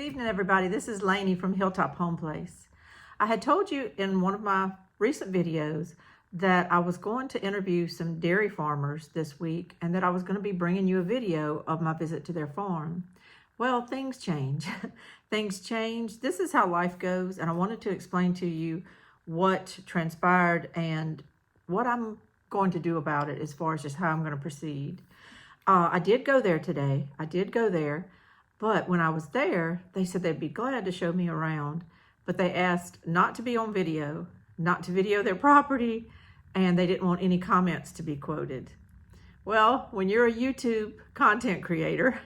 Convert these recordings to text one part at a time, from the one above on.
evening, everybody. This is Lainey from Hilltop Home Place. I had told you in one of my recent videos that I was going to interview some dairy farmers this week and that I was going to be bringing you a video of my visit to their farm. Well, things change. Things change. This is how life goes, and I wanted to explain to you what transpired and what I'm going to do about it as far as just how I'm going to proceed. I did go there today. But when I was there, they said they'd be glad to show me around, but they asked not to be on video, not to video their property, and they didn't want any comments to be quoted. Well, when you're a YouTube content creator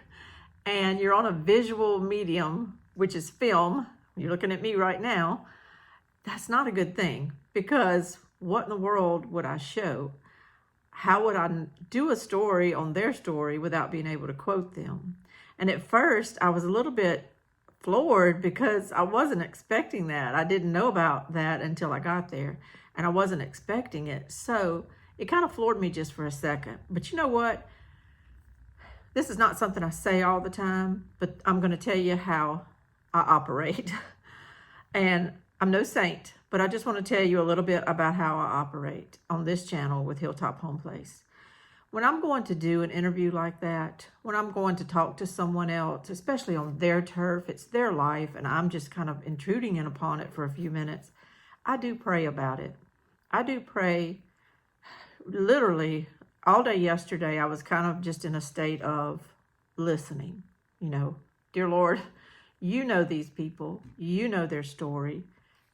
and you're on a visual medium, which is film, you're looking at me right now, that's not a good thing, because what in the world would I show? How would I do a story on their story without being able to quote them? And at first, I was a little bit floored because I wasn't expecting that. I didn't know about that until I got there, and I wasn't expecting it. So it kind of floored me just for a second. But you know what? This is not something I say all the time, but I'm going to tell you how I operate. And I'm no saint, but I just want to tell you a little bit about how I operate on this channel with Hilltop Home Place. When I'm going to do an interview like that, when I'm going to talk to someone else, especially on their turf, it's their life, and I'm just kind of intruding in upon it for a few minutes, I do pray about it. I do pray. Literally, all day yesterday, I was kind of just in a state of listening. Dear Lord, you know these people. You know their story.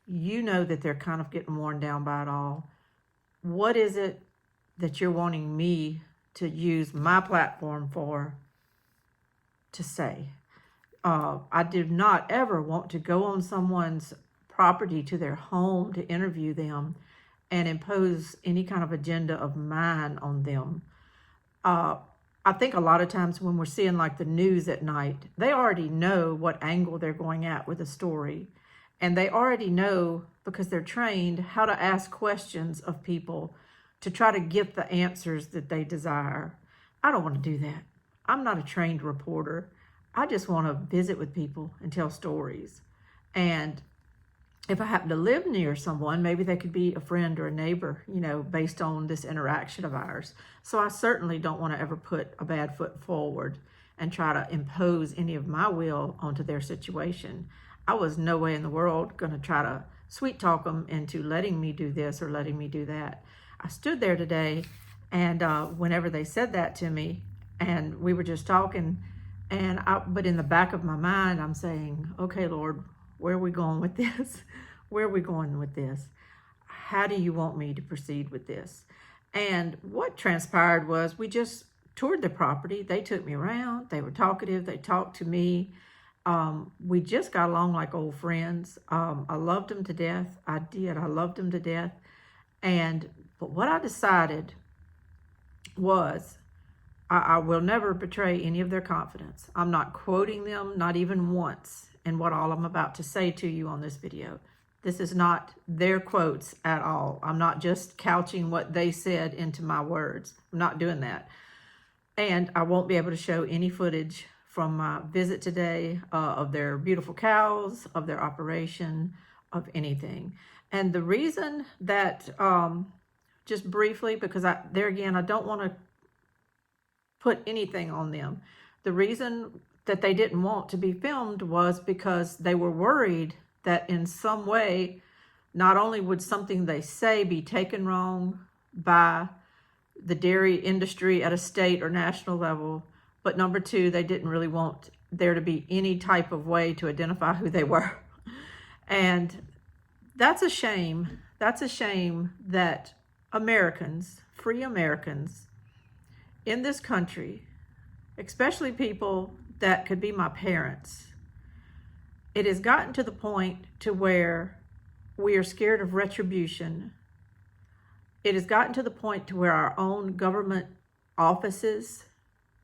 You know that they're kind of getting worn down by it all. What is it that you're wanting me to use my platform to say? I did not ever want to go on someone's property to their home to interview them and impose any kind of agenda of mine on them. I think a lot of times when we're seeing like the news at night, they already know what angle they're going at with a story. And they already know, because they're trained, how to ask questions of people to try to get the answers that they desire. I don't want to do that. I'm not a trained reporter. I just want to visit with people and tell stories. And if I happen to live near someone, maybe they could be a friend or a neighbor, based on this interaction of ours. So I certainly don't want to ever put a bad foot forward and try to impose any of my will onto their situation. I was no way in the world going to try to sweet talk them into letting me do this or letting me do that. I stood there today, and whenever they said that to me, and we were just talking, but in the back of my mind, I'm saying, okay, Lord, where are we going with this? Where are we going with this? How do you want me to proceed with this? And what transpired was we just toured the property. They took me around. They were talkative. They talked to me. We just got along like old friends. I loved them to death. I did. I loved them to death. But what I decided was I will never betray any of their confidence. I'm not quoting them, not even once, in what all I'm about to say to you on this video. This is not their quotes at all. I'm not just couching what they said into my words. I'm not doing that. And I won't be able to show any footage from my visit today of their beautiful cows, of their operation, of anything. And the reason that, just briefly, because there again, I don't want to put anything on them. The reason that they didn't want to be filmed was because they were worried that in some way, not only would something they say be taken wrong by the dairy industry at a state or national level, but number two, they didn't really want there to be any type of way to identify who they were. And that's a shame. That's a shame that Americans, free Americans in this country, especially people that could be my parents, it has gotten to the point to where we are scared of retribution. It has gotten to the point to where our own government offices,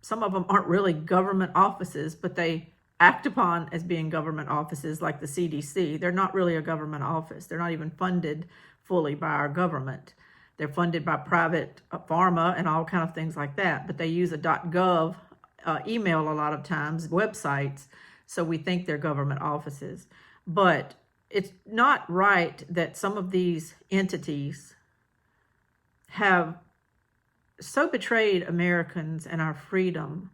some of them aren't really government offices, but they act upon as being government offices, like the CDC. They're not really a government office. They're not even funded fully by our government. They're funded by private pharma and all kind of things like that. But they use a .gov email a lot of times, websites, so we think they're government offices. But it's not right that some of these entities have so betrayed Americans and our freedom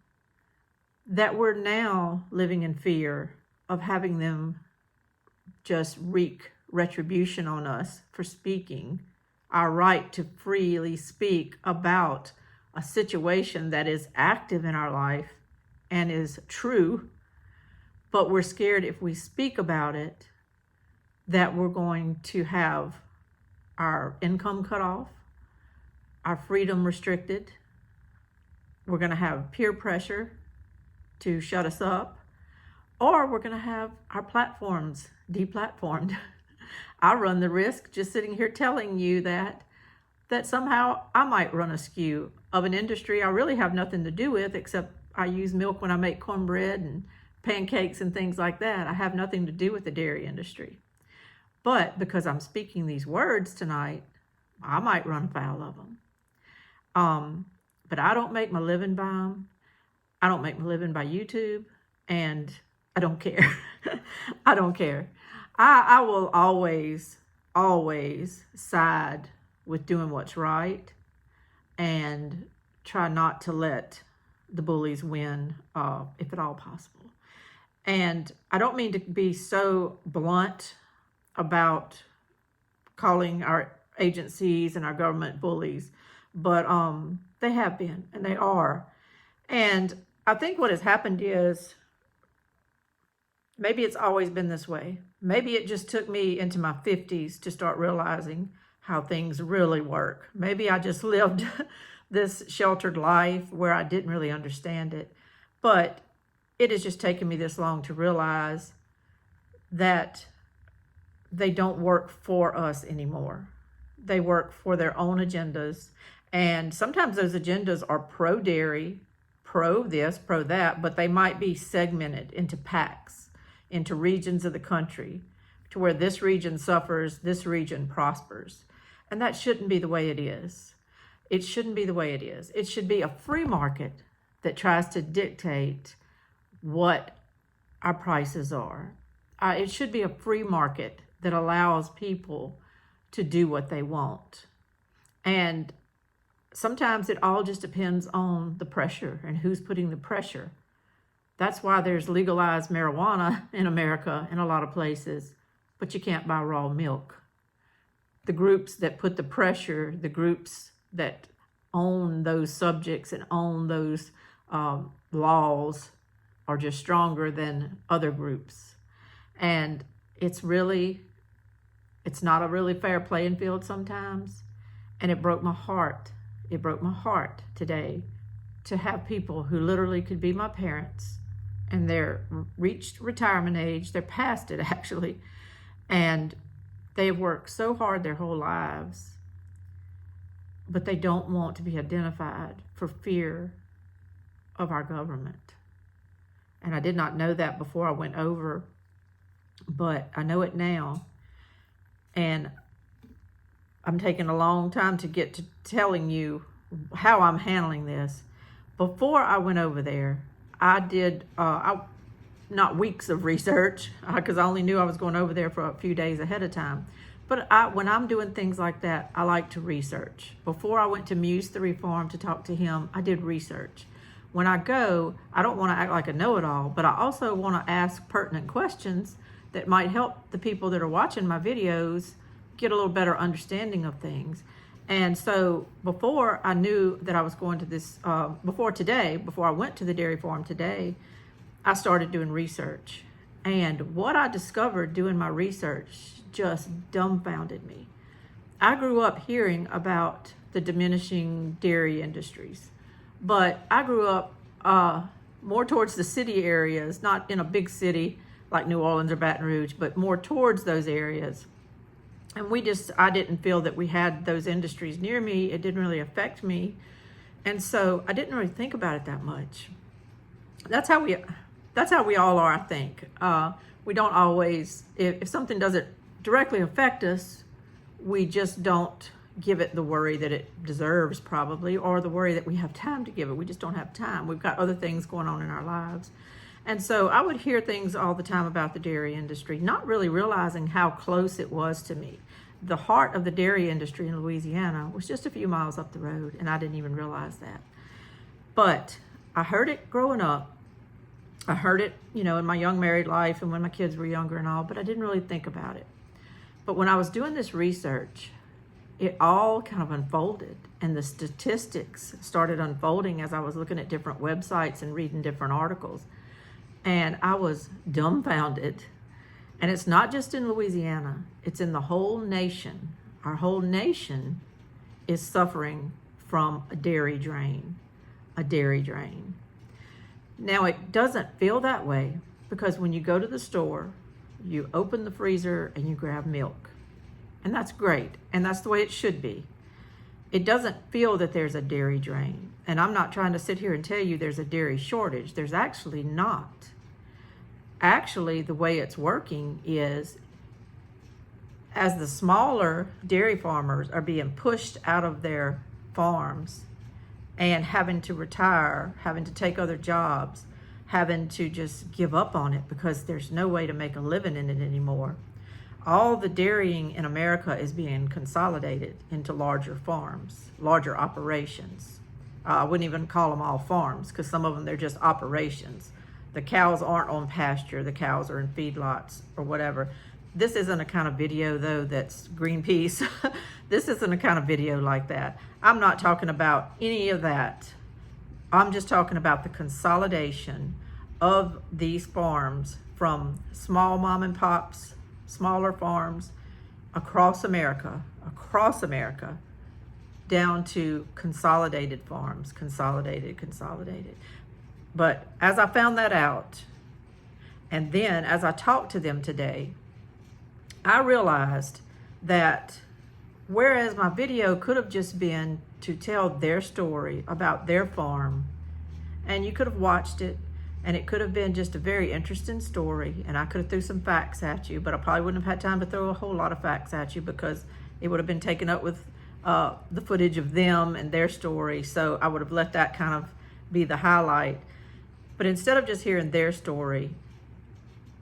that we're now living in fear of having them just wreak retribution on us for speaking our right to freely speak about a situation that is active in our life and is true, but we're scared if we speak about it that we're going to have our income cut off, our freedom restricted, we're going to have peer pressure to shut us up, or we're going to have our platforms deplatformed. I run the risk just sitting here telling you that somehow I might run askew of an industry I really have nothing to do with, except I use milk when I make cornbread and pancakes and things like that. I have nothing to do with the dairy industry. But because I'm speaking these words tonight, I might run afoul of them. But I don't make my living by them. I don't make my living by YouTube, and I don't care. I don't care. I will always side with doing what's right and try not to let the bullies win, if at all possible. And I don't mean to be so blunt about calling our agencies and our government bullies, but they have been, and they are. And I think what has happened is, maybe it's always been this way. Maybe it just took me into my 50s to start realizing how things really work. Maybe I just lived this sheltered life where I didn't really understand it. But it has just taken me this long to realize that they don't work for us anymore. They work for their own agendas. And sometimes those agendas are pro-dairy, pro this, pro that, but they might be segmented into packs, into regions of the country, to where this region suffers, this region prospers. And that shouldn't be the way it is. It shouldn't be the way it is. It should be a free market that tries to dictate what our prices are. It should be a free market that allows people to do what they want. And sometimes it all just depends on the pressure and who's putting the pressure. That's why there's legalized marijuana in America in a lot of places, but you can't buy raw milk. The groups that put the pressure, the groups that own those subjects and own those laws are just stronger than other groups. And it's not a really fair playing field sometimes. And it broke my heart. It broke my heart today to have people who literally could be my parents, and they're reached retirement age, they're past it actually, and they've worked so hard their whole lives, but they don't want to be identified for fear of our government. And I did not know that before I went over, but I know it now. And I'm taking a long time to get to telling you how I'm handling this. Before I went over there, I did not weeks of research, because I only knew I was going over there for a few days ahead of time. But when I'm doing things like that, I like to research. Before I went to Muse the Reform to talk to him, I did research. When I go, I don't want to act like a know-it-all, but I also want to ask pertinent questions that might help the people that are watching my videos get a little better understanding of things. And so before I knew that I was going to this, before I went to the dairy farm today, I started doing research. And what I discovered doing my research just dumbfounded me. I grew up hearing about the diminishing dairy industries, but I grew up more towards the city areas, not in a big city like New Orleans or Baton Rouge, but more towards those areas. And I didn't feel that we had those industries near me. It didn't really affect me. And so I didn't really think about it that much. That's how we all are, I think. We don't always, if something doesn't directly affect us, we just don't give it the worry that it deserves, probably, or the worry that we have time to give it. We just don't have time. We've got other things going on in our lives. And so I would hear things all the time about the dairy industry, not really realizing how close it was to me. The heart of the dairy industry in Louisiana was just a few miles up the road, and I didn't even realize that. But I heard it growing up. I heard it, in my young married life and when my kids were younger and all, but I didn't really think about it. But when I was doing this research, it all kind of unfolded, and the statistics started unfolding as I was looking at different websites and reading different articles. And I was dumbfounded. And it's not just in Louisiana, it's in the whole nation. Our whole nation is suffering from a dairy drain. Now, it doesn't feel that way because when you go to the store, you open the freezer and you grab milk. And that's great. And that's the way it should be. It doesn't feel that there's a dairy drain. And I'm not trying to sit here and tell you there's a dairy shortage. There's actually not. Actually, the way it's working is as the smaller dairy farmers are being pushed out of their farms and having to retire, having to take other jobs, having to just give up on it because there's no way to make a living in it anymore. All the dairying in America is being consolidated into larger farms, larger operations. I wouldn't even call them all farms because some of them, they're just operations. The cows aren't on pasture, the cows are in feedlots or whatever. This isn't a kind of video, though, that's Greenpeace. This isn't a kind of video like that. I'm not talking about any of that. I'm just talking about the consolidation of these farms from small mom and pops, smaller farms across America, down to consolidated farms, consolidated. But as I found that out, and then as I talked to them today, I realized that whereas my video could have just been to tell their story about their farm, and you could have watched it, and it could have been just a very interesting story, and I could have threw some facts at you, but I probably wouldn't have had time to throw a whole lot of facts at you because it would have been taken up with the footage of them and their story, so I would have let that kind of be the highlight. But instead of just hearing their story,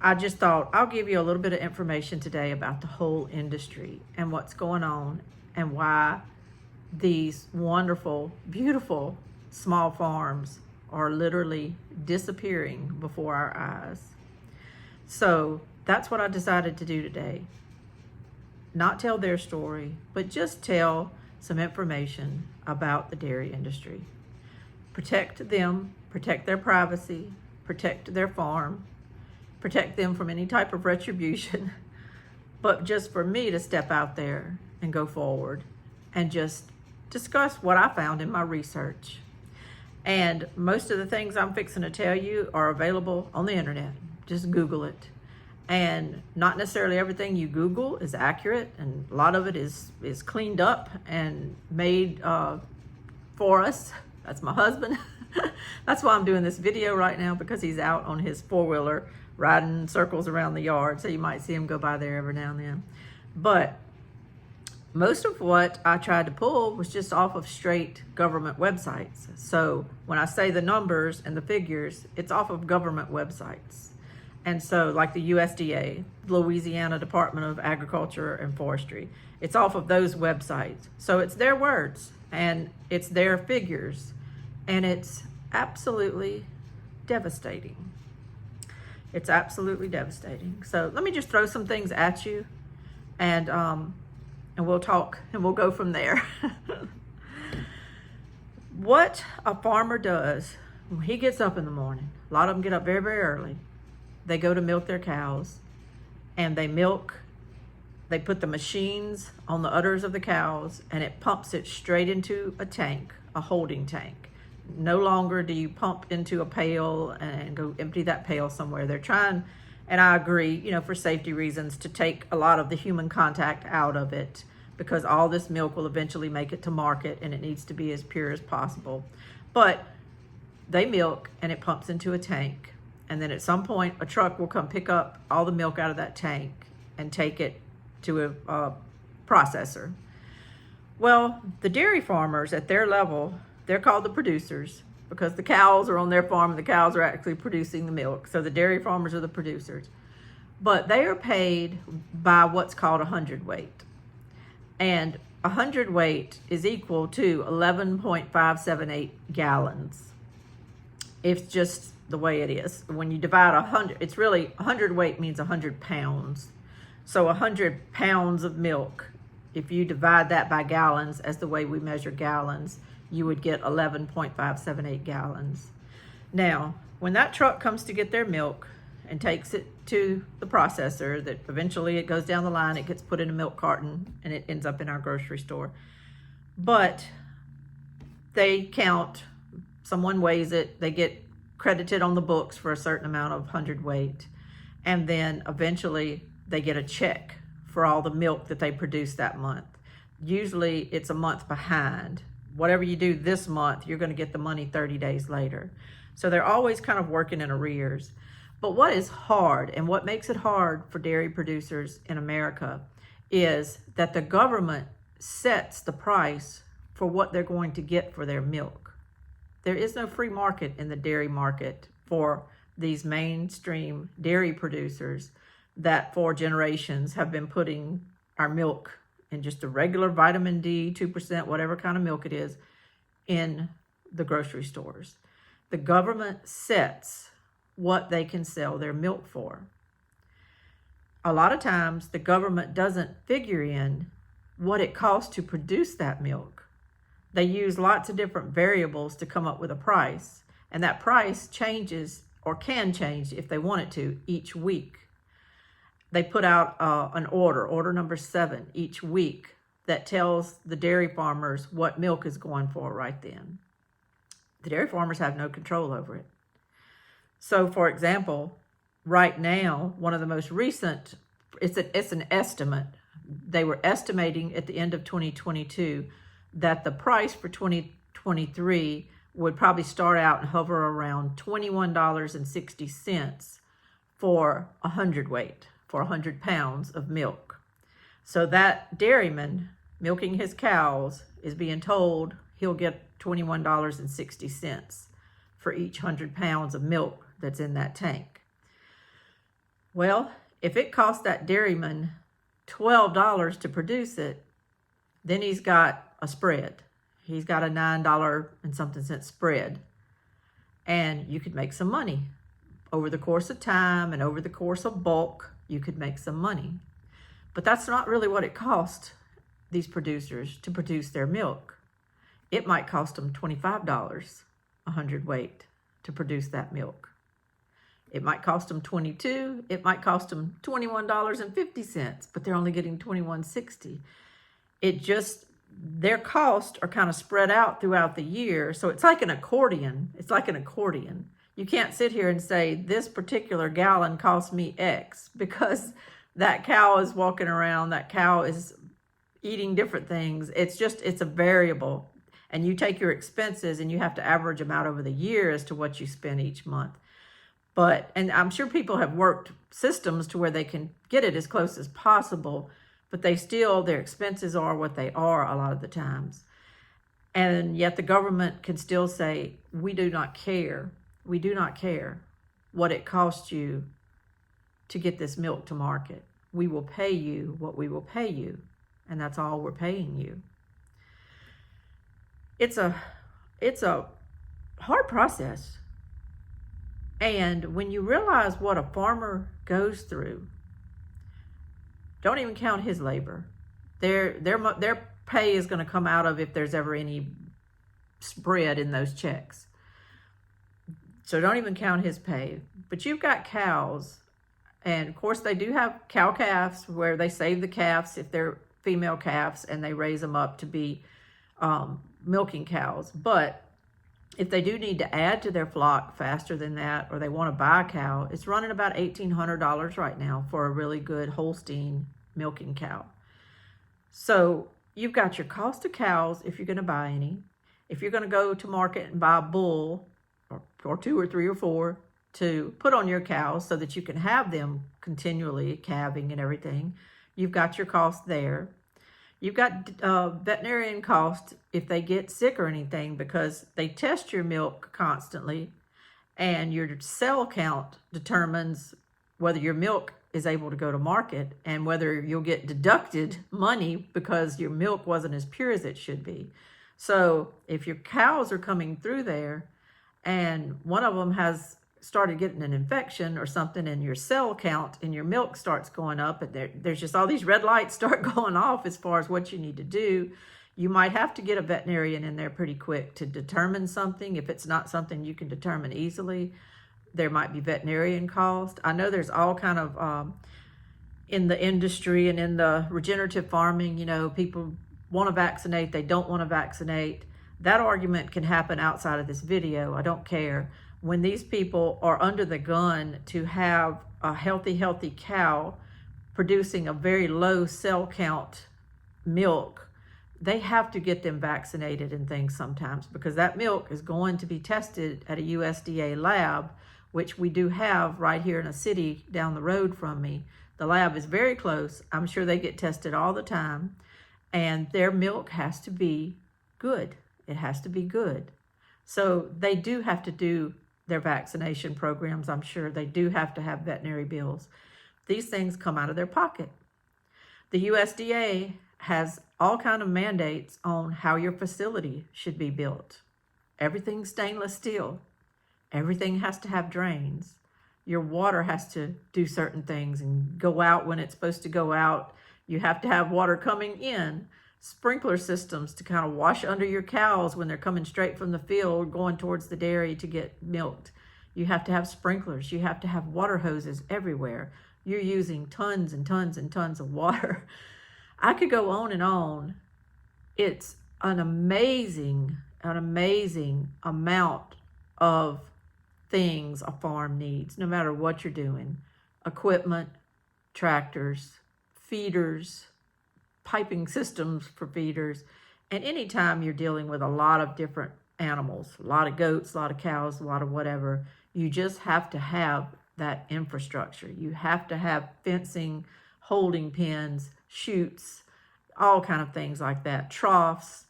I just thought I'll give you a little bit of information today about the whole industry and what's going on and why these wonderful, beautiful small farms are literally disappearing before our eyes. So that's what I decided to do today. Not tell their story, but just tell some information about the dairy industry. Protect them, protect their privacy, protect their farm, protect them from any type of retribution, but just for me to step out there and go forward and just discuss what I found in my research. And most of the things I'm fixing to tell you are available on the internet. Just Google it. And not necessarily everything you Google is accurate, and a lot of it is cleaned up and made for us. That's my husband. That's why I'm doing this video right now, because he's out on his four-wheeler riding circles around the yard, so you might see him go by there every now and then. But most of what I tried to pull was just off of straight government websites. So when I say the numbers and the figures, it's off of government websites. And so like the USDA, Louisiana Department of Agriculture and Forestry, it's off of those websites. So it's their words and it's their figures, and it's absolutely devastating. It's absolutely devastating. So let me just throw some things at you, and we'll talk and we'll go from there. What a farmer does when he gets up in the morning, a lot of them get up very, very early. They go to milk their cows, and they put the machines on the udders of the cows, and it pumps it straight into a tank, a holding tank. No longer do you pump into a pail and go empty that pail somewhere. They're trying, and I agree, for safety reasons, to take a lot of the human contact out of it, because all this milk will eventually make it to market and it needs to be as pure as possible. But they milk and it pumps into a tank. And then at some point, a truck will come pick up all the milk out of that tank and take it to a processor. Well, the dairy farmers at their level, they're called the producers. because the cows are on their farm and the cows are actually producing the milk. So the dairy farmers are the producers. But they are paid by what's called a hundredweight. And a hundredweight is equal to 11.578 gallons. It's just the way it is. When you divide 100, it's really, 100 means 100 pounds. So 100 pounds of milk, if you divide that by gallons as the way we measure gallons, you would get 11.578 gallons. Now, when that truck comes to get their milk and takes it to the processor, that eventually it goes down the line, it gets put in a milk carton, and it ends up in our grocery store. But they count, someone weighs it, they get credited on the books for a certain amount of hundredweight, and then eventually they get a check for all the milk that they produce that month. Usually it's a month behind. Whatever you do this month, you're going to get the money 30 days later. So they're always kind of working in arrears. But what is hard, and what makes it hard for dairy producers in America, is that the government sets the price for what they're going to get for their milk. There is no free market in the dairy market for these mainstream dairy producers that for generations have been putting our milk in just a regular vitamin D, 2%, whatever kind of milk it is, in the grocery stores. The government sets what they can sell their milk for. A lot of times the government doesn't figure in what it costs to produce that milk. They use lots of different variables to come up with a price, and that price changes, or can change if they want it to, each week. They put out an order number 7 each week, that tells the dairy farmers what milk is going for right then. The dairy farmers have no control over it. So, for example, right now, one of the most recent, it's an estimate. They were estimating at the end of 2022 that the price for 2023 would probably start out and hover around $21.60 for a hundredweight, for 100 pounds of milk. So that dairyman milking his cows is being told he'll get $21.60 for each 100 pounds of milk that's in that tank. Well, if it costs that dairyman $12 to produce it, then he's got a spread. He's got a $9 and something cent spread. And you could make some money. Over the course of time and over the course of bulk, you could make some money. But that's not really what it costs these producers to produce their milk. It might cost them $25 a hundredweight to produce that milk. It might cost them $22, it might cost them $21.50, but they're only getting $21.60. It just, their costs are kind of spread out throughout the year. So it's like an accordion. It's like an accordion. You can't sit here and say, this particular gallon cost me X, because that cow is walking around, that cow is eating different things. It's a variable. And you take your expenses and you have to average them out over the year as to what you spend each month. And I'm sure people have worked systems to where they can get it as close as possible, but their expenses are what they are a lot of the times. And yet the government can still say, we do not care. We do not care what it costs you to get this milk to market. We will pay you what we will pay you, and that's all we're paying you. It's a hard process. And when you realize what a farmer goes through, don't even count his labor. Their pay is going to come out of if there's ever any spread in those checks. So don't even count his pay. But you've got cows, and of course they do have cow calves where they save the calves if they're female calves, and they raise them up to be milking cows. But if they do need to add to their flock faster than that, or they want to buy a cow, it's running about $1,800 right now for a really good Holstein milking cow. So you've got your cost of cows if you're going to buy any. If you're going to go to market and buy a bull or 2 or 3 or 4 to put on your cows so that you can have them continually calving and everything, you've got your cost there. You've got veterinarian costs if they get sick or anything, because they test your milk constantly, and your cell count determines whether your milk is able to go to market and whether you'll get deducted money because your milk wasn't as pure as it should be. So if your cows are coming through there and one of them has started getting an infection or something, and your cell count in your milk starts going up, and there's just all these red lights start going off as far as what you need to do, you might have to get a veterinarian in there pretty quick to determine something. If it's not something you can determine easily, there might be veterinarian cost. I know there's all kind of in the industry and in the regenerative farming, people want to vaccinate, they don't want to vaccinate. That argument can happen outside of this video. I don't care. When these people are under the gun to have a healthy cow producing a very low cell count milk, they have to get them vaccinated and things sometimes, because that milk is going to be tested at a USDA lab, which we do have right here in a city down the road from me. The lab is very close. I'm sure they get tested all the time, and their milk has to be good. It has to be good. So they do have to do their vaccination programs. I'm sure they do have to have veterinary bills. These things come out of their pocket. The USDA has all kind of mandates on how your facility should be built. Everything's stainless steel. Everything has to have drains. Your water has to do certain things and go out when it's supposed to go out. You have to have water coming in. Sprinkler systems to kind of wash under your cows when they're coming straight from the field going towards the dairy to get milked. You have to have sprinklers. You have to have water hoses everywhere. You're using tons and tons and tons of water. I could go on and on. It's an amazing amount of things a farm needs, no matter what you're doing. Equipment, tractors, feeders, piping systems for feeders. And anytime you're dealing with a lot of different animals, a lot of goats, a lot of cows, a lot of whatever, you just have to have that infrastructure. You have to have fencing, holding pens, chutes, all kind of things like that, troughs.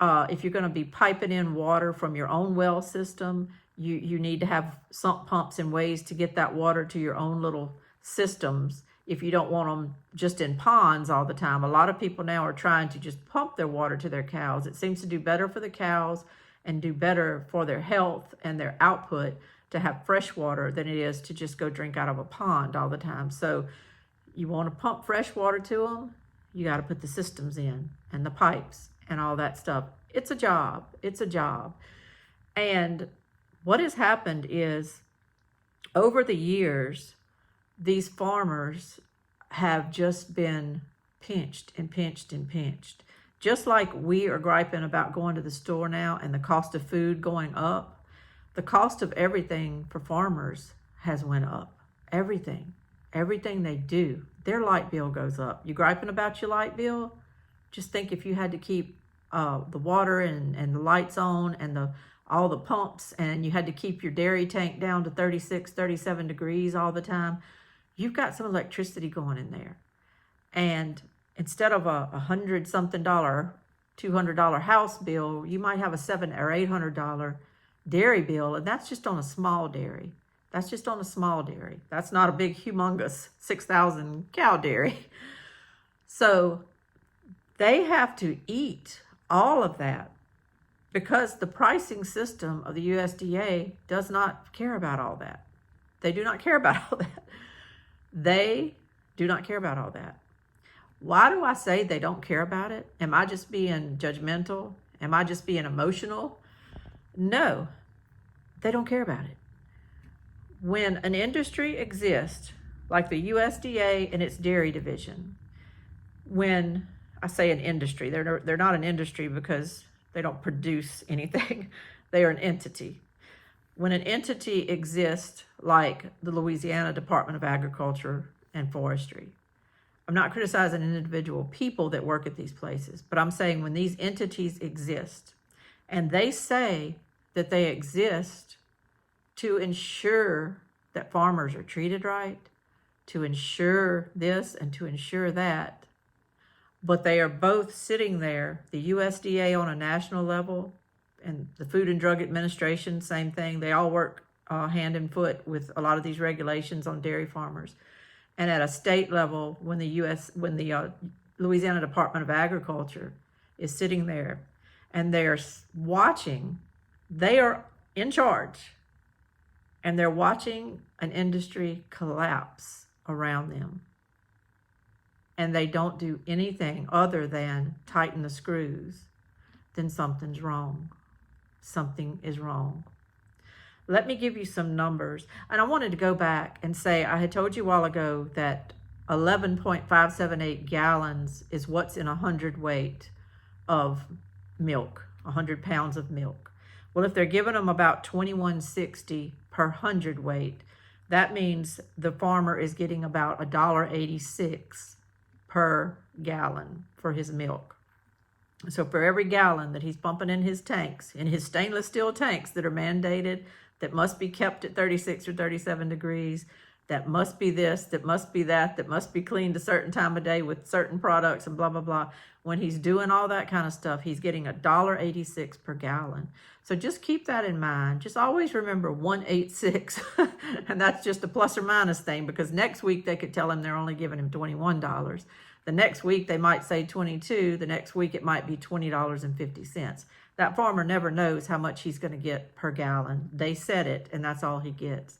If you're going to be piping in water from your own well system, you need to have sump pumps and ways to get that water to your own little systems. If you don't want them just in ponds all the time. A lot of people now are trying to just pump their water to their cows. It seems to do better for the cows and do better for their health and their output to have fresh water than it is to just go drink out of a pond all the time. So you want to pump fresh water to them, you got to put the systems in and the pipes and all that stuff. It's a job. It's a job. And what has happened is, over the years, these farmers have just been pinched and pinched and pinched. Just like we are griping about going to the store now and the cost of food going up, the cost of everything for farmers has went up. Everything they do, their light bill goes up. You griping about your light bill? Just think if you had to keep the water and the lights on and all the pumps, and you had to keep your dairy tank down to 36, 37 degrees all the time, you've got some electricity going in there. And instead of a $100-something, $200 house bill, you might have a $700 or $800 dairy bill, and that's just on a small dairy. That's just on a small dairy. That's not a big, humongous 6,000 cow dairy. So they have to eat all of that because the pricing system of the USDA does not care about all that. They do not care about all that. They do not care about all that. Why do I say they don't care about it? Am I just being judgmental? Am I just being emotional? No, they don't care about it. When an industry exists, like the USDA and its dairy division, when I say an industry, they're not an industry because they don't produce anything. They are an entity. When an entity exists, like the Louisiana Department of Agriculture and Forestry, I'm not criticizing individual people that work at these places, but I'm saying when these entities exist and they say that they exist to ensure that farmers are treated right, to ensure this and to ensure that, but they are both sitting there. The USDA on a national level and the Food and Drug Administration, same thing. They all work hand in foot with a lot of these regulations on dairy farmers. And at a state level, when the Louisiana Department of Agriculture is sitting there and they're watching, they are in charge, and they're watching an industry collapse around them. And they don't do anything other than tighten the screws, then something's wrong. Something is wrong. Let me give you some numbers. And I wanted to go back and say, I had told you a while ago that 11.578 gallons is what's in 100 weight of milk, 100 pounds of milk. Well, if they're giving them about 21.60 per hundredweight, that means the farmer is getting about $1.86 per gallon for his milk. So for every gallon that he's pumping in his tanks, in his stainless steel tanks that are mandated, that must be kept at 36 or 37 degrees, that must be this, that must be that must be cleaned a certain time of day with certain products and blah, blah, blah. When he's doing all that kind of stuff, he's getting $1.86 per gallon. So just keep that in mind. Just always remember 186, and that's just a plus or minus thing, because next week they could tell him they're only giving him $21. The next week they might say 22. The next week it might be $20.50. That farmer never knows how much he's going to get per gallon. They set it, and that's all he gets.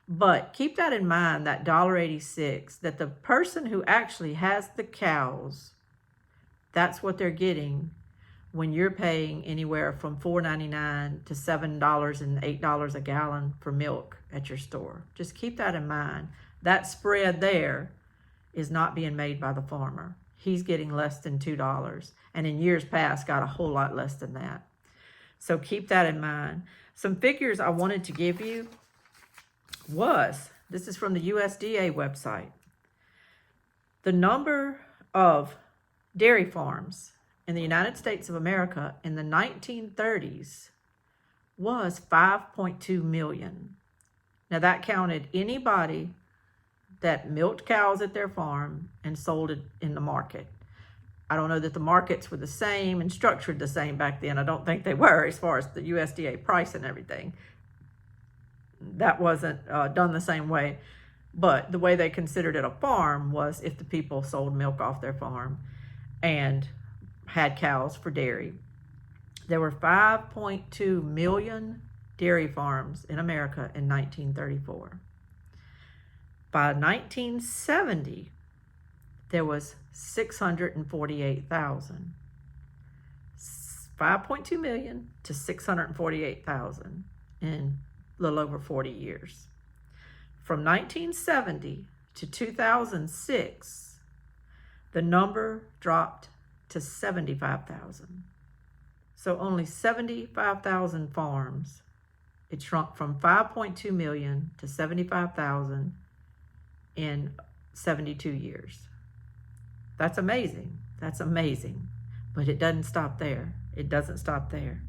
But keep that in mind, that $1.86, that the person who actually has the cows, that's what they're getting when you're paying anywhere from $4.99 to $7 and $8 a gallon for milk at your store. Just keep that in mind. That spread there is not being made by the farmer. He's getting less than $2, and in years past got a whole lot less than that. So keep that in mind. Some figures I wanted to give you this is from the USDA website. The number of dairy farms in the United States of America in the 1930s was 5.2 million. Now that counted anybody that milked cows at their farm and sold it in the market. I don't know that the markets were the same and structured the same back then. I don't think they were, as far as the USDA price and everything. That wasn't done the same way. But the way they considered it a farm was if the people sold milk off their farm and had cows for dairy. There were 5.2 million dairy farms in America in 1934. By 1970, there was 648,000. 5.2 million to 648,000 in a little over 40 years. From 1970 to 2006, the number dropped to 75,000. So only 75,000 farms. It shrunk from 5.2 million to 75,000 in 72 years. That's amazing. That's amazing. But it doesn't stop there. It doesn't stop there.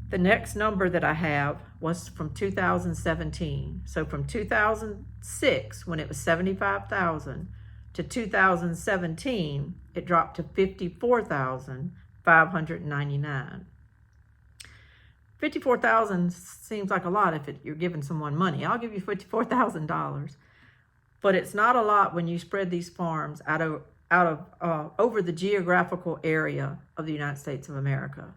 The next number that I have was from 2017. So from 2006, when it was 75,000, to 2017, it dropped to 54,599. 54,000 seems like a lot if you're giving someone money. I'll give you $54,000. But it's not a lot when you spread these farms out of over the geographical area of the United States of America,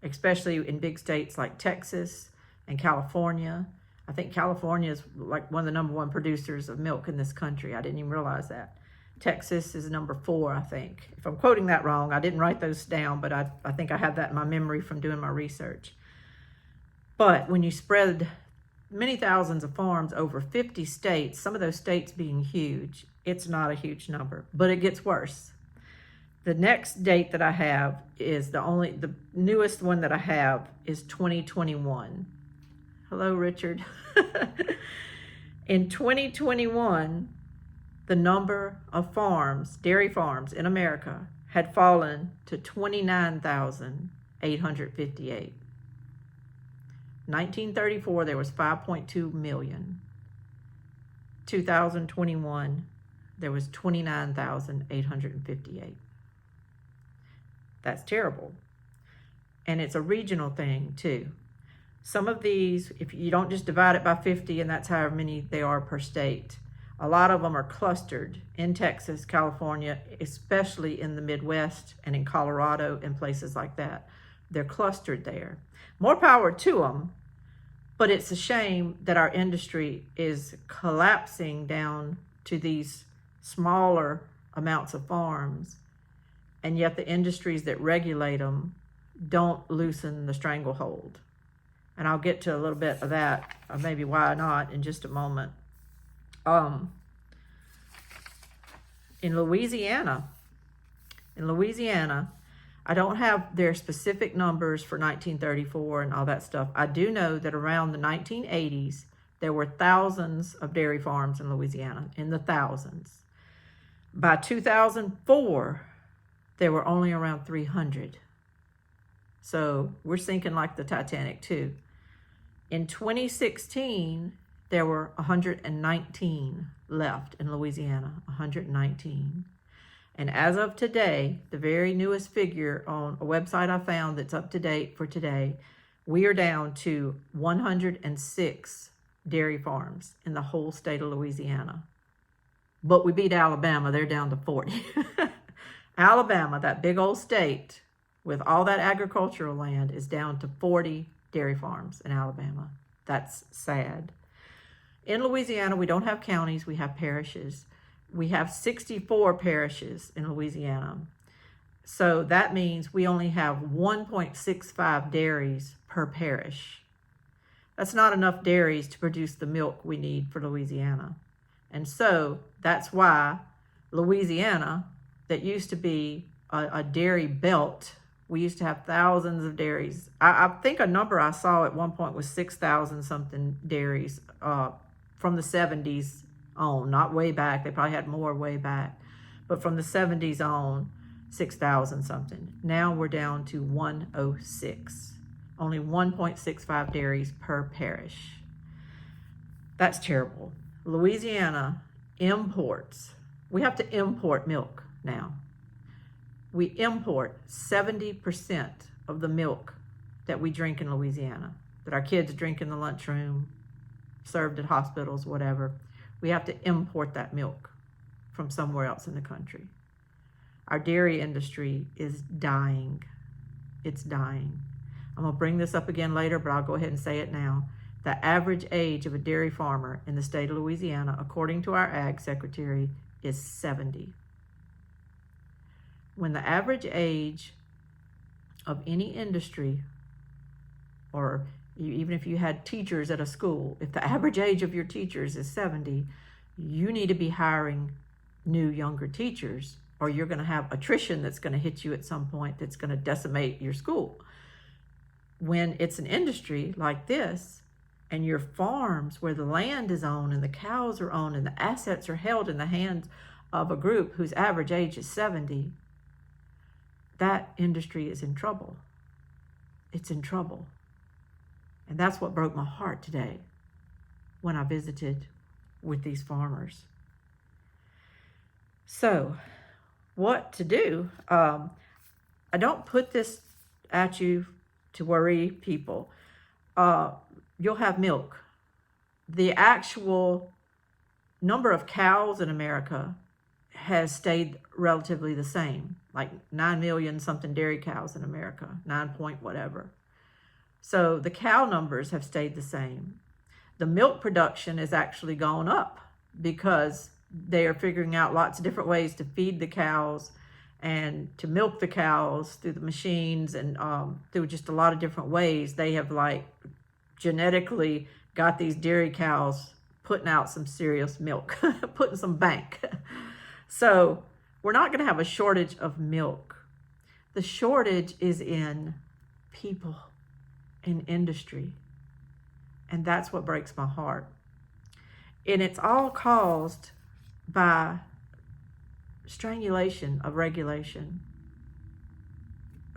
especially in big states like Texas and California. I think California is like one of the number one producers of milk in this country. I didn't even realize that. Texas is number 4, I think. If I'm quoting that wrong, I didn't write those down, but I think I have that in my memory from doing my research. But when you spread many thousands of farms over 50 states, some of those states being huge, it's not a huge number, but it gets worse. The next date that I have is the newest one that I have is 2021. Hello, Richard. In 2021, the number of farms, dairy farms in America had fallen to 29,858. 1934, there was 5.2 million. 2021, there was 29,858. That's terrible. And it's a regional thing too. Some of these, if you don't just divide it by 50, and that's however many they are per state, a lot of them are clustered in Texas, California, especially in the Midwest and in Colorado and places like that. They're clustered there. More power to them, but it's a shame that our industry is collapsing down to these smaller amounts of farms, and yet the industries that regulate them don't loosen the stranglehold. And I'll get to a little bit of that, or maybe why not, in just a moment. In Louisiana, I don't have their specific numbers for 1934 and all that stuff. I do know that around the 1980s, there were thousands of dairy farms in Louisiana, in the thousands. By 2004, there were only around 300. So we're sinking like the Titanic too. In 2016, there were 119 left in Louisiana, 119. And as of today, the very newest figure on a website I found that's up to date for today, we are down to 106 dairy farms in the whole state of Louisiana. But we beat Alabama, they're down to 40. Alabama, that big old state with all that agricultural land, is down to 40 dairy farms in Alabama. That's sad. In Louisiana, we don't have counties, we have parishes. We have 64 parishes in Louisiana. So that means we only have 1.65 dairies per parish. That's not enough dairies to produce the milk we need for Louisiana. And so that's why Louisiana, that used to be a dairy belt, we used to have thousands of dairies. I think a number I saw at one point was 6,000 something dairies from the 70s on, not way back. They probably had more way back. But from the 70s on, 6,000 something. Now we're down to 106. Only 1.65 dairies per parish. That's terrible. Louisiana imports. We have to import milk now. We import 70% of the milk that we drink in Louisiana, that our kids drink in the lunchroom, served at hospitals, whatever. We have to import that milk from somewhere else in the country. Our dairy industry is dying. It's dying. I'm going to bring this up again later, but I'll go ahead and say it now. The average age of a dairy farmer in the state of Louisiana, according to our ag secretary, is 70. When the average age of any industry, or even if you had teachers at a school, if the average age of your teachers is 70, you need to be hiring new, younger teachers, or you're going to have attrition that's going to hit you at some point that's going to decimate your school. When it's an industry like this, and your farms where the land is owned and the cows are owned and the assets are held in the hands of a group whose average age is 70, that industry is in trouble. It's in trouble. And that's what broke my heart today when I visited with these farmers. So, what to do? I don't put this at you to worry people. You'll have milk. The actual number of cows in America has stayed relatively the same, like 9 million something dairy cows in America, 9 point whatever. So the cow numbers have stayed the same. The milk production has actually gone up because they are figuring out lots of different ways to feed the cows and to milk the cows through the machines and through just a lot of different ways. They have like genetically got these dairy cows putting out some serious milk, putting some bank. So we're not going to have a shortage of milk. The shortage is in people, in industry. And that's what breaks my heart. And it's all caused by strangulation of regulation.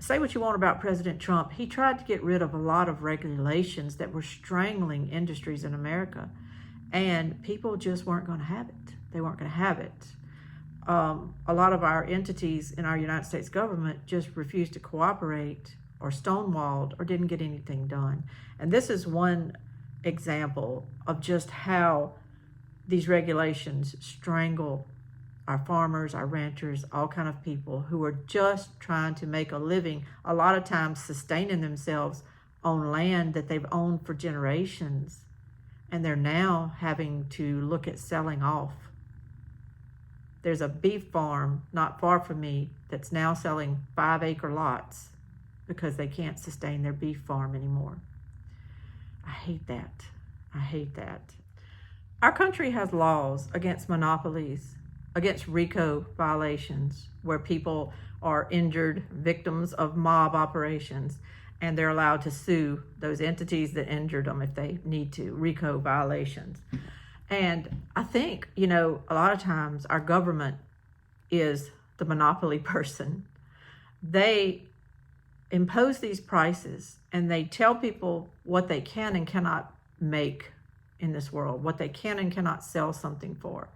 Say what you want about President Trump. He tried to get rid of a lot of regulations that were strangling industries in America. And people just weren't going to have it. They weren't going to have it. a lot of our entities in our United States government just refused to cooperate or stonewalled or didn't get anything done. And this is one example of just how these regulations strangle our farmers, our ranchers, all kind of people who are just trying to make a living, a lot of times sustaining themselves on land that they've owned for generations. And they're now having to look at selling off. There's a beef farm not far from me that's now selling 5-acre lots because they can't sustain their beef farm anymore. I hate that. I hate that. Our country has laws against monopolies, against RICO violations, where people are injured, victims of mob operations, and they're allowed to sue those entities that injured them if they need to, RICO violations. And I think, a lot of times our government is the monopoly person. They impose these prices and they tell people what they can and cannot make in this world, what they can and cannot sell something for.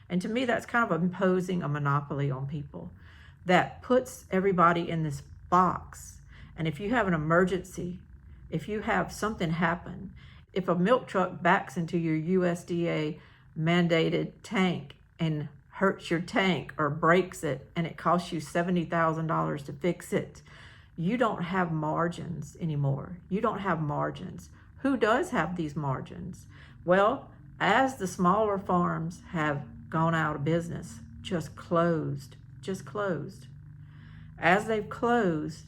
And to me, that's kind of imposing a monopoly on people that puts everybody in this box. And if you have an emergency, if you have something happen, if a milk truck backs into your USDA mandated tank and hurts your tank or breaks it and it costs you $70,000 to fix it, you don't have margins anymore. You don't have margins. Who does have these margins? Well, as the smaller farms have gone out of business, just closed. As they've closed,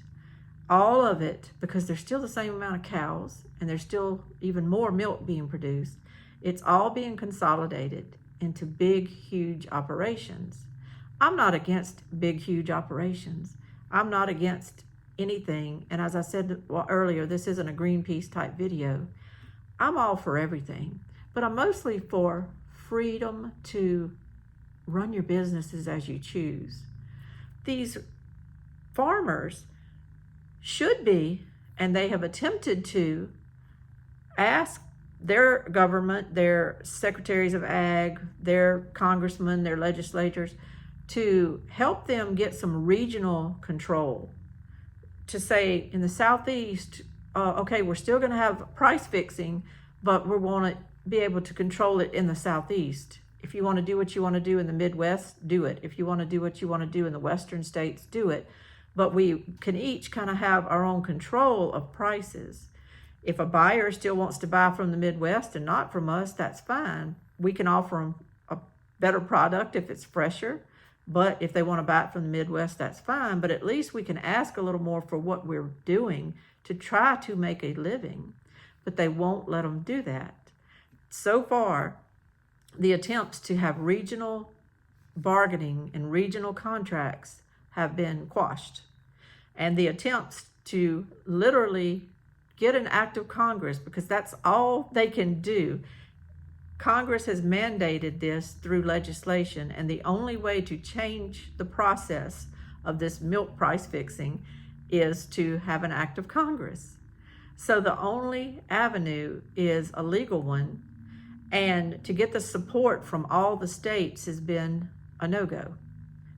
all of it, because there's still the same amount of cows and there's still even more milk being produced, it's all being consolidated into big, huge operations. I'm not against big, huge operations. I'm not against anything. And as I said earlier, this isn't a Greenpeace type video. I'm all for everything, but I'm mostly for freedom to run your businesses as you choose. These farmers should be, and they have attempted to, ask their government, their secretaries of ag, their congressmen, their legislators, to help them get some regional control. To say in the Southeast, okay, we're still going to have price fixing, but we want to be able to control it in the Southeast. If you want to do what you want to do in the Midwest, do it. If you want to do what you want to do in the Western states, do it. But we can each kind of have our own control of prices. If a buyer still wants to buy from the Midwest and not from us, that's fine. We can offer them a better product if it's fresher. But if they want to buy it from the Midwest, that's fine. But at least we can ask a little more for what we're doing to try to make a living. But they won't let them do that. So far, the attempts to have regional bargaining and regional contracts have been quashed. And the attempts to literally get an act of Congress, because that's all they can do. Congress has mandated this through legislation, and the only way to change the process of this milk price fixing is to have an act of Congress. So the only avenue is a legal one, and to get the support from all the states has been a no-go,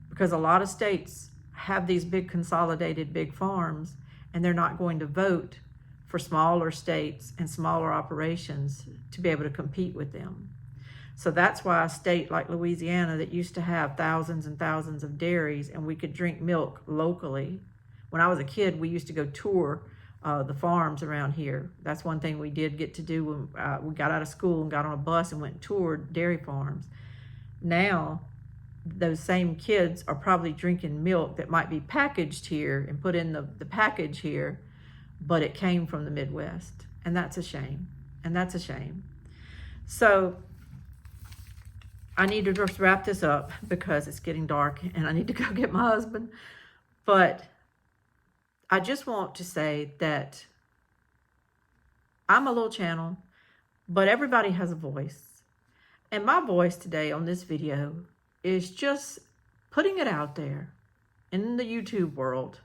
because a lot of states have these big consolidated big farms, and they're not going to vote for smaller states and smaller operations to be able to compete with them. So that's why a state like Louisiana that used to have thousands and thousands of dairies and we could drink milk locally. When I was a kid, we used to go tour the farms around here. That's one thing we did get to do when we got out of school and got on a bus and went and toured dairy farms. Now, those same kids are probably drinking milk that might be packaged here and put in the package here, but it came from the Midwest. And that's a shame. And that's a shame. So I need to just wrap this up because it's getting dark and I need to go get my husband. But I just want to say that I'm a little channel, but everybody has a voice. And my voice today on this video is just putting it out there in the YouTube world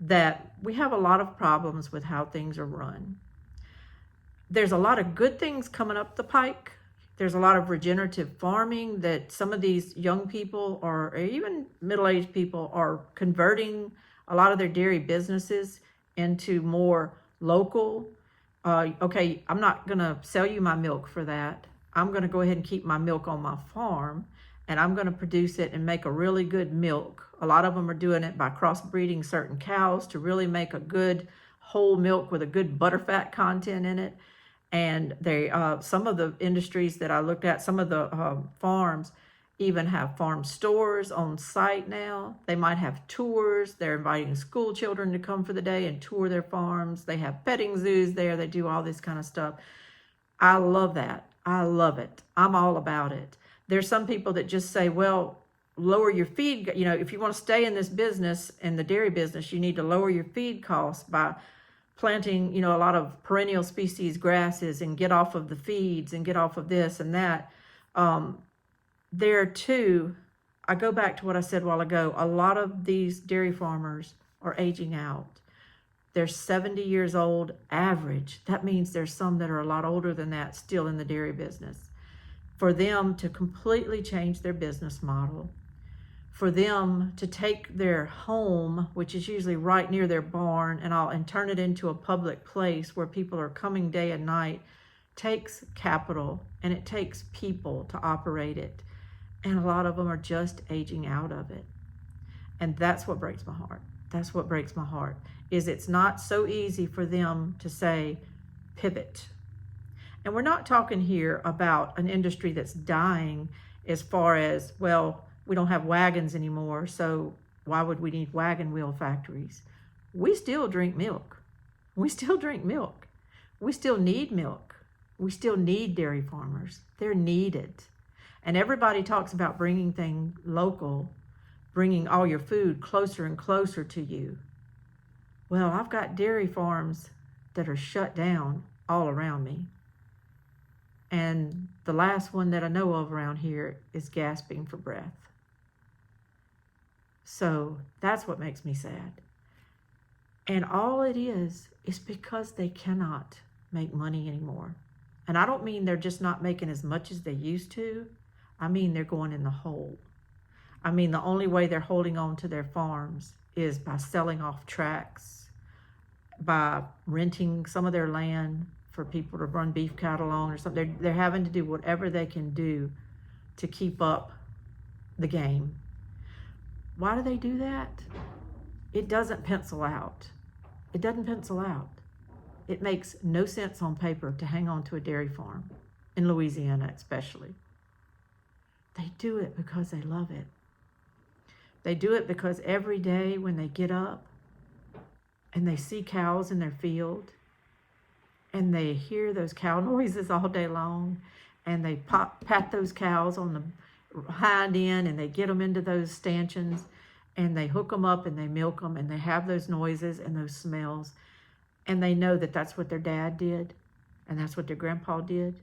that we have a lot of problems with how things are run. There's a lot of good things coming up the pike There's a lot of regenerative farming that some of these young people or even middle-aged people are converting a lot of their dairy businesses into more local. Okay, I'm not going to sell you my milk for that. I'm going to go ahead and keep my milk on my farm, and I'm going to produce it and make a really good milk. A lot of them are doing it by crossbreeding certain cows to really make a good whole milk with a good butterfat content in it. And they, some of the industries that I looked at, some of the farms even have farm stores on site now. They might have tours. They're inviting school children to come for the day and tour their farms. They have petting zoos there. They do all this kind of stuff. I love that. I love it. I'm all about it. There's some people that just say, well, lower your feed. You know, if you want to stay in this business, in the dairy business, you need to lower your feed costs by planting, you know, a lot of perennial species grasses and get off of the feeds and get off of this and that. There too, I go back to what I said a while ago. A lot of these dairy farmers are aging out. They're 70 years old average. That means there's some that are a lot older than that still in the dairy business. For them to completely change their business model, for them to take their home, which is usually right near their barn, and turn it into a public place where people are coming day and night, takes capital and it takes people to operate it. And a lot of them are just aging out of it. And that's what breaks my heart. That's what breaks my heart, is it's not so easy for them to say, pivot. And we're not talking here about an industry that's dying as far as, well, we don't have wagons anymore, so why would we need wagon wheel factories? We still drink milk. We still drink milk. We still need milk. We still need dairy farmers. They're needed. And everybody talks about bringing things local, bringing all your food closer and closer to you. Well, I've got dairy farms that are shut down all around me. And the last one that I know of around here is gasping for breath. So that's what makes me sad. And all it is because they cannot make money anymore. And I don't mean they're just not making as much as they used to. I mean they're going in the hole. I mean the only way they're holding on to their farms is by selling off tracts, by renting some of their land for people to run beef cattle on or something. They're having to do whatever they can do to keep up the game. Why do they do that? It doesn't pencil out. It doesn't pencil out. It makes no sense on paper to hang on to a dairy farm, in Louisiana especially. They do it because they love it. They do it because every day when they get up and they see cows in their field and they hear those cow noises all day long, and they pat those cows on the hind end and they get them into those stanchions and they hook them up and they milk them and they have those noises and those smells, and they know that that's what their dad did and that's what their grandpa did,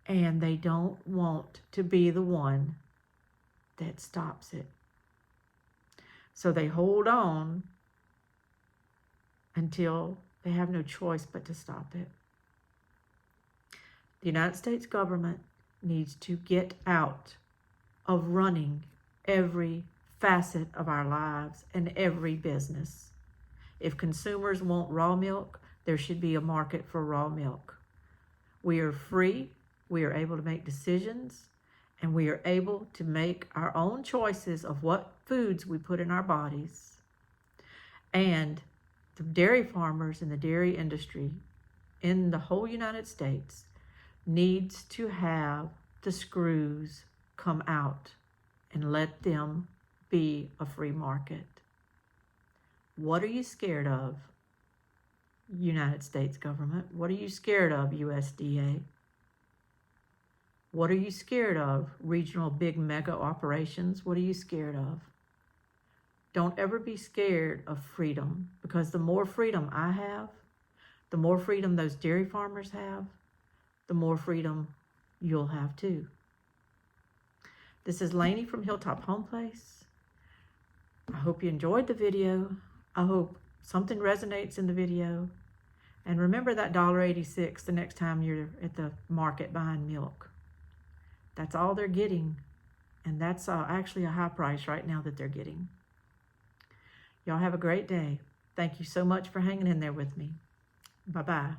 and they don't want to be the one that stops it. So they hold on until they have no choice but to stop it. The United States government needs to get out of running every facet of our lives and every business. If consumers want raw milk, there should be a market for raw milk. We are free, we are able to make decisions, and we are able to make our own choices of what foods we put in our bodies. And the dairy farmers and the dairy industry in the whole United States needs to have the screws come out and let them be a free market. What are you scared of, United States government? What are you scared of, USDA? What are you scared of, regional big mega operations? What are you scared of? Don't ever be scared of freedom, because the more freedom I have, the more freedom those dairy farmers have, the more freedom you'll have too. This is Lainey from Hilltop Home Place. I hope you enjoyed the video. I hope something resonates in the video. And remember that $1.86 the next time you're at the market buying milk. That's all they're getting. And that's actually a high price right now that they're getting. Y'all have a great day. Thank you so much for hanging in there with me. Bye-bye.